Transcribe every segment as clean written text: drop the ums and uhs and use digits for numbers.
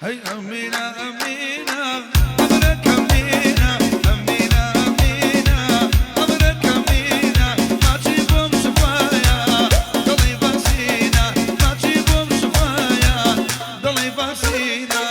هي أمينة أمينة أمرك أمينة أمينة أمينة أمرك أمينة ما تجيبهم شفايا ضلي باسينا ما تجيبهم شفايا ضلي باسينا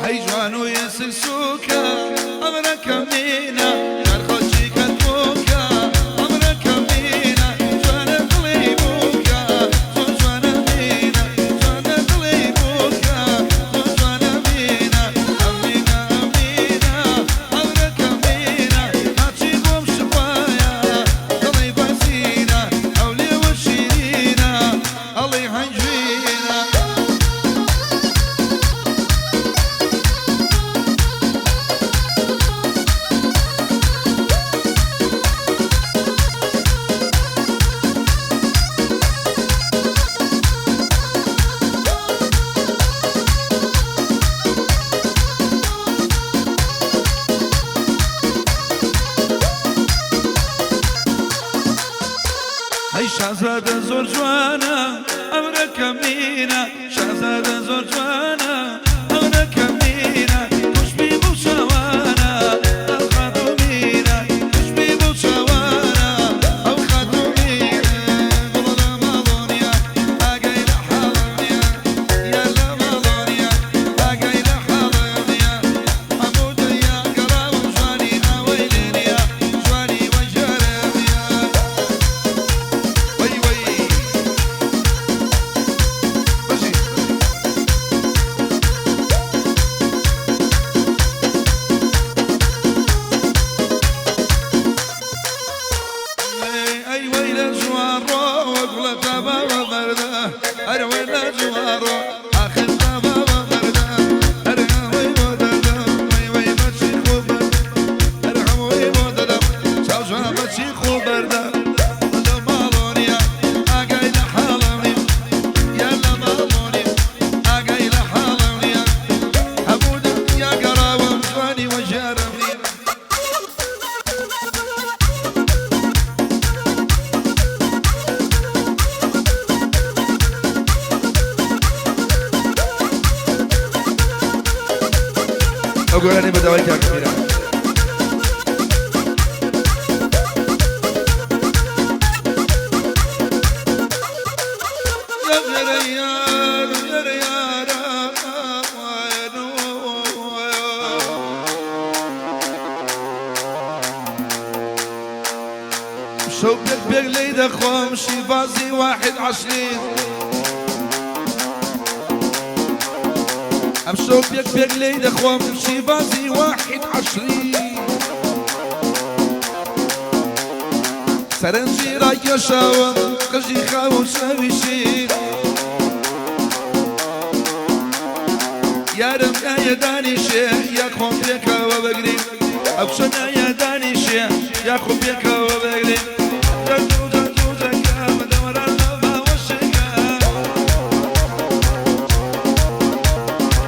هي جوانو يسل سوكا أمرك أمينة نرخوشي كتبوكا أمرك أمينة جوانا قليبوكا جوانا أمينة جوانا قليبوكا جوانا أمينة أمينة أمينة أمرك أمينة ما تجيبهم شفايا ضلي باسينا أولي وشيرينا الله يحنجينا هي شهزادة زور جوانا أمرك أمينة شهزادة زور جوانا أمرك أمينة تشبي بوشوانا الخدومينة تشبي بوشوانا أو خدومينة بلنا مالونيا أجاي لحالونيا يلا مالونيا أجاي لحالونيا حمود يا قراب جواني أويلينيا جواني وجربيا وي وي ماشي اي ويل الجوارو وقل تبا وبرده اي ويل الجوارو اخر تبا وبرده ارحم ويمودده وي وي ماشي خوب ارحم ويمودده شاوشوا ماشي خوب برده ولا مالونيا اجاي لحالونيا يلا مالونيا اجاي لحالونيا حمود يا قراوه جواني وجربني أقول أنا بدويك يا كبيرة يا ريان يا ريان شوفك بقليد أخوام شي بازي 21 أمشوف يك بقليد أخوام شي بازي 21 سرنجي راك يشاوم قجي خاوم شاويشين يا رمك يا داني شيخ يا خوم بيك وبقري أبشنا يا داني شيخ يا خوم بيك وبقري جدو جدو جكا مدور النوبة والشكا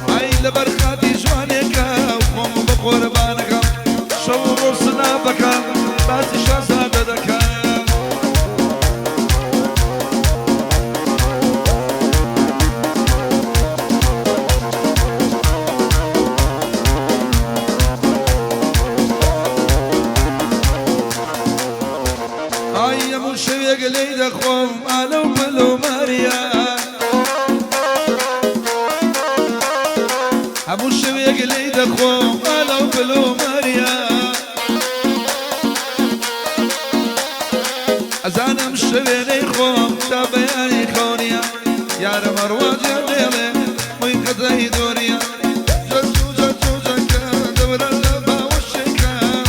هاي لبرخاتي جوانيكا وخوم بقربانكا شورو صنافكا باسي شاسادة دكا هاي مو شويق ليد خوم ألو بلو ماريا أبو شويق ليد خوم ألو بلو ماريا أزانا مشويني خوم تابياني خونيا يا رمرواج يا ليلي وين قد دوريا جدو جدو جكا دور اللبا والشكا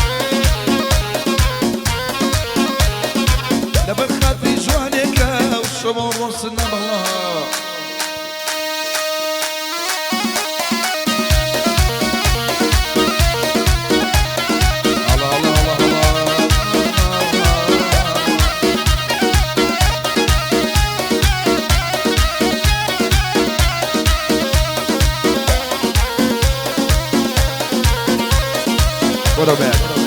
برو بر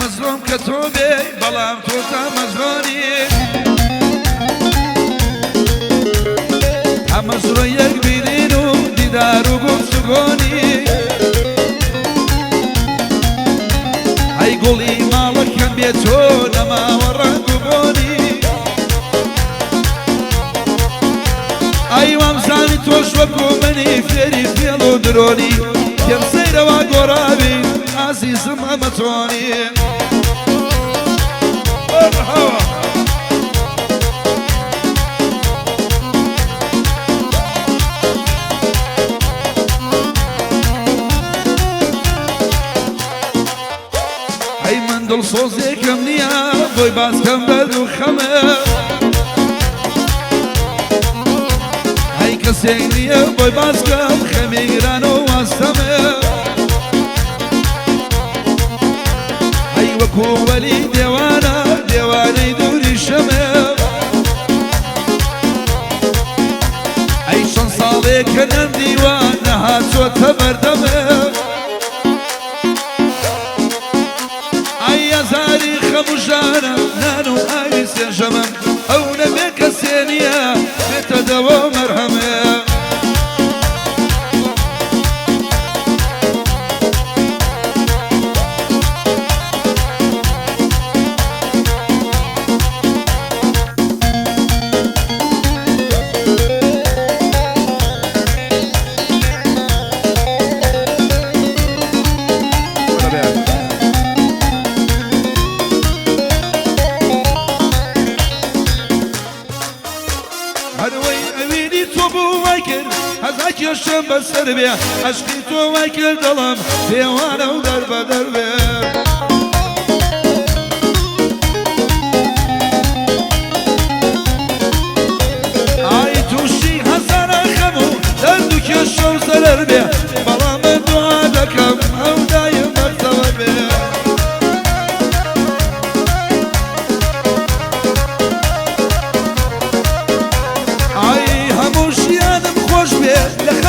مظلوم كتوبي بلام توتا مزروني همزرو يك بينينو ديدارو قمسقوني هاي قولي مالك كان بيتو نما ورقبوني ايوام زاني توشوكو مني فيري فيلو دروني كم سيرا وقرابي عزيزم أمتوني مرحبا هاي من دل صوزي كم نيا بوي باز كم بردو خمه هاي كسي نيا بوي باز كم خميرانو واسمه وەلی دێوانە دێوانەی دووری شەمە ئەی چەند ساڵێک کە نەم دیوان نەهاتۆتە بەردەمە ئەی ئەزاری خەموژانە نان و ئاوی سێژەمەم ئەو نەبێ کەسێ نییە بێتە دەوە مەرهەمە کێشم بەسەر بێ عەشقی تۆ وای کرد دڵم پێوانە و دەربەدەر بێ ئای تووشی هەزارە خەم و دەرد و کێشە و زەرەر بێ بەڵام من دوعا دەکەم ئەو دایم بەختەوە بێ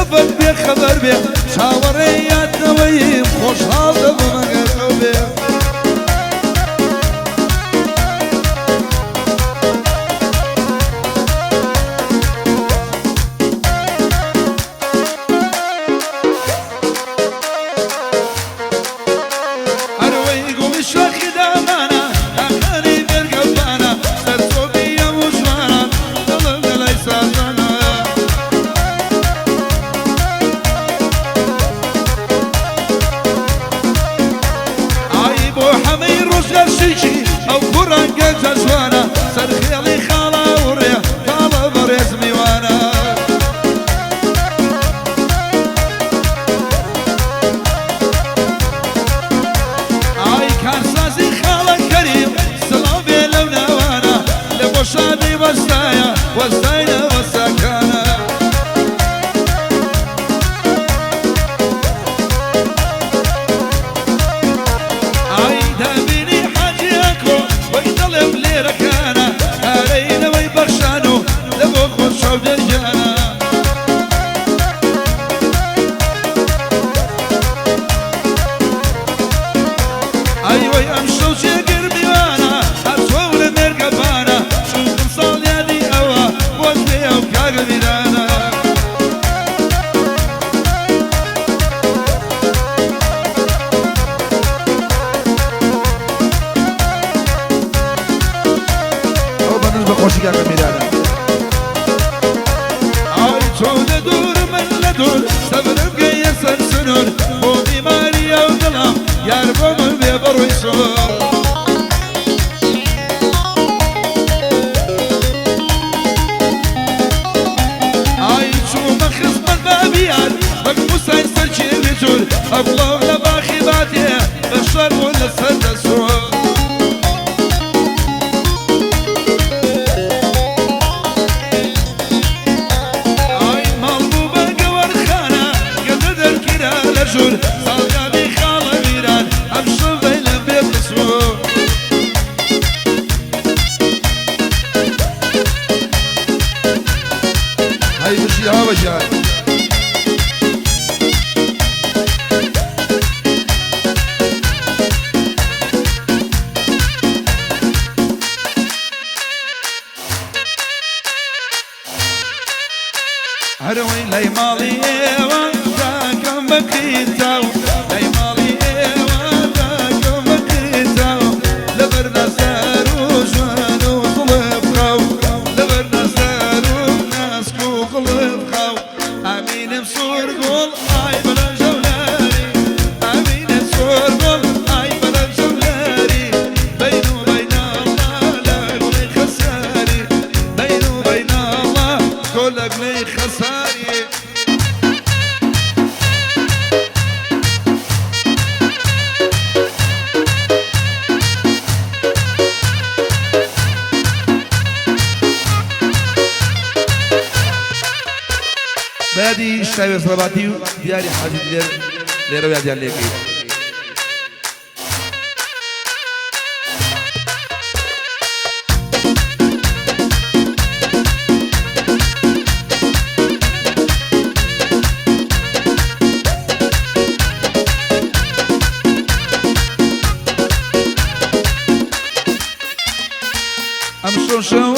خبر بێ خبر بێ چاوەڕێ یادنەوەیم خۆشحاڵ دەبم ئەگەر ئەو بێ هەروەی گوڵی شاخی دامانە ئەخەری بەرگەبانە سەرتۆبی هەموو جوانان دڵم لەلای سازانە والساينة والسكانة عيدا بيني حاجيكو ويطلب لي ركانة علينا ويبخشانو لبو خشو دجانا أيوة أمشو شكر بيوانا أبصور مرقبانا شوف صال يدي أوا وزني أو كاق بيدانا أو بالنسبة خوشي كاق بيدانا أي تود دور من لدور سبر بقى يسر سنور بو بيماري أو ظلام ياربو من بيبر ويسور أبلغ لباخي باتي الشر ولا السد السوق أي مغلوبة قور خانة قدد الكرا لجور صالحة بخالة ميران أبشر بين بيت السوق هاي بشي هوا جاي هروي لي مالي وانتاكم بكيتاو لي مالي وانتاكم بكيتاو لبرنا سارو جوانو ظلف خاو لبرنا سارو ناسكو ظلف خاو امين بصور قول اي بلا جولاري امين بصور قول اي بلا جولاري بينو بين الله لا قولي خساري بينو بين الله كلك لي خساري بادي الشاي صلباتي دياري حاجة ليرو يا ديال ليكي أمشو شو